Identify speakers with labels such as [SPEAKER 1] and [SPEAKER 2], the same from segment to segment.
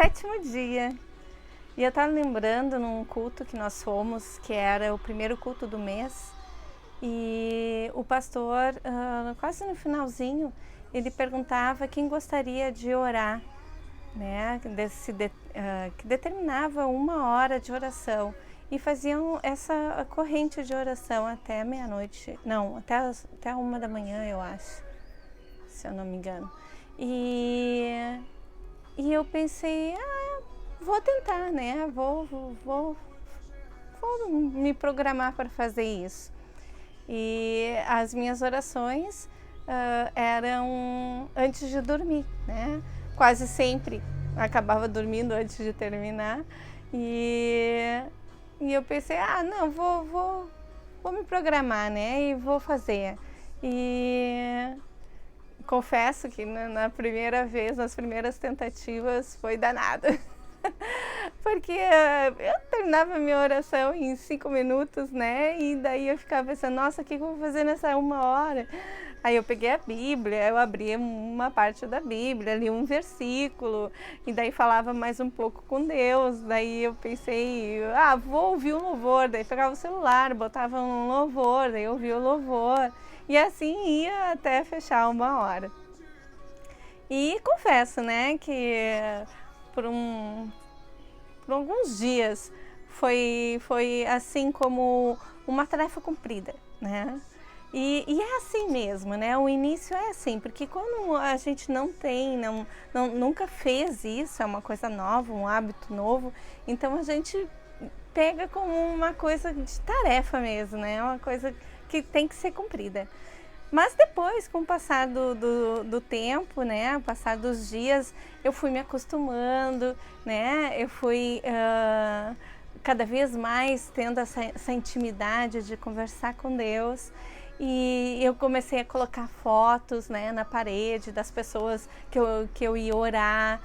[SPEAKER 1] 7º dia. E eu estava lembrando num culto que nós fomos, que era o primeiro culto do mês, e o pastor, quase no finalzinho, ele perguntava quem gostaria de orar, né? Que determinava 1 hora de oração. E faziam essa corrente de oração até meia-noite, não, até 1 da manhã, eu acho, se eu não me engano. E eu pensei, vou tentar, né? Vou me programar para fazer isso. E as minhas orações eram antes de dormir, né? Quase sempre acabava dormindo antes de terminar. E eu pensei, não, vou me programar, né? E vou fazer. E confesso que na primeira vez, nas primeiras tentativas, foi danado. Porque eu terminava minha oração em 5 minutos, né? E daí eu ficava pensando, nossa, o que eu vou fazer nessa 1 hora? Aí eu peguei a Bíblia, eu abri uma parte da Bíblia, li um versículo, e daí falava mais um pouco com Deus. Daí eu pensei, vou ouvir um louvor. Daí pegava o celular, botava um louvor, daí eu ouvia o louvor. E assim ia até fechar 1 hora. E confesso, né, que por alguns dias foi assim como uma tarefa cumprida, né? E é assim mesmo, né? O início é assim, porque quando a gente não tem, nunca fez isso, é uma coisa nova, um hábito novo, então a gente pega como uma coisa de tarefa mesmo, né? Uma coisa que tem que ser cumprida. Mas depois, com o passar do tempo, né, o passar dos dias, eu fui me acostumando, né, eu fui cada vez mais tendo essa intimidade de conversar com Deus. E eu comecei a colocar fotos, né, na parede das pessoas que eu ia orar.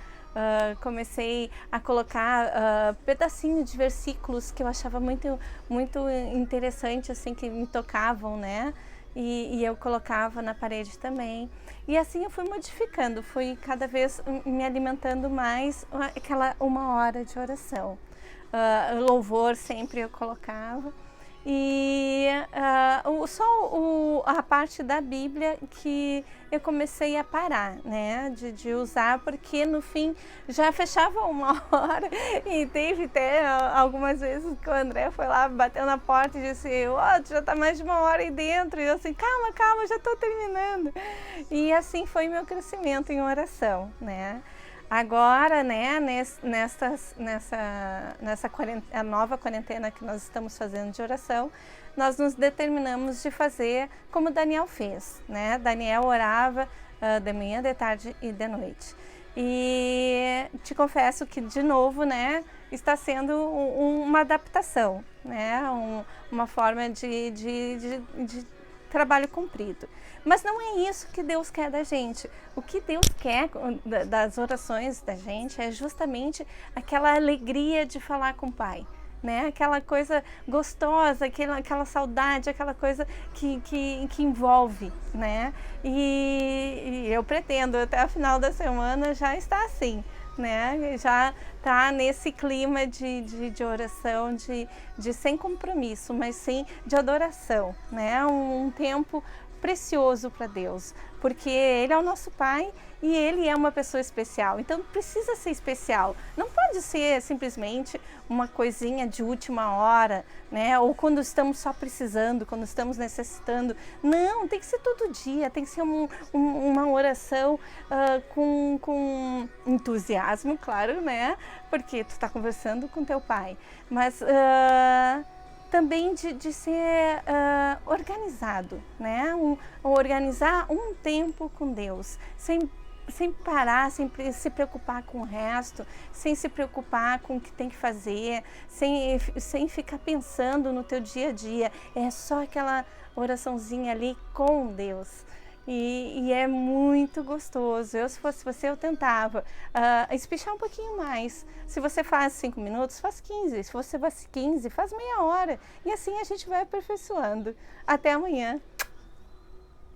[SPEAKER 1] Comecei a colocar pedacinhos de versículos que eu achava muito, muito interessante, assim, que me tocavam, né? E eu colocava na parede também. E assim eu fui modificando, fui cada vez me alimentando mais aquela 1 hora de oração. Louvor sempre eu colocava. E a parte da Bíblia que eu comecei a parar, né, de usar, porque no fim já fechava 1 hora e teve até algumas vezes que o André foi lá, bateu na porta e disse, tu já está mais de 1 hora aí dentro, e eu assim, calma, já estou terminando. E assim foi meu crescimento em oração, né. Agora, né, a nova quarentena que nós estamos fazendo de oração, nós nos determinamos de fazer como Daniel fez, né? Daniel orava de manhã, de tarde e de noite. E te confesso que, de novo, né, está sendo uma adaptação, né? Uma forma de trabalho cumprido. Mas não é isso que Deus quer da gente. O que Deus quer das orações da gente é justamente aquela alegria de falar com o Pai, né? Aquela coisa gostosa, aquela saudade, aquela coisa que envolve, né? E eu pretendo até a final da semana já estar assim, né? Já tá nesse clima de oração, de sem compromisso, mas sim de adoração, né? Um tempo precioso para Deus, porque Ele é o nosso Pai e Ele é uma pessoa especial, então precisa ser especial, não pode ser simplesmente uma coisinha de última hora, né? Ou quando estamos só precisando, quando estamos necessitando, não, tem que ser todo dia, tem que ser uma oração com entusiasmo, claro, né? Porque tu está conversando com teu Pai, mas também de ser organizado, né? Organizar um tempo com Deus, sem parar, sem se preocupar com o resto, sem se preocupar com o que tem que fazer, sem ficar pensando no teu dia a dia. É só aquela oraçãozinha ali com Deus. E é muito gostoso. Se fosse você, eu tentava espichar um pouquinho mais. Se você faz 5 minutos, faz 15. Se você faz 15, faz meia hora. E assim a gente vai aperfeiçoando. Até amanhã.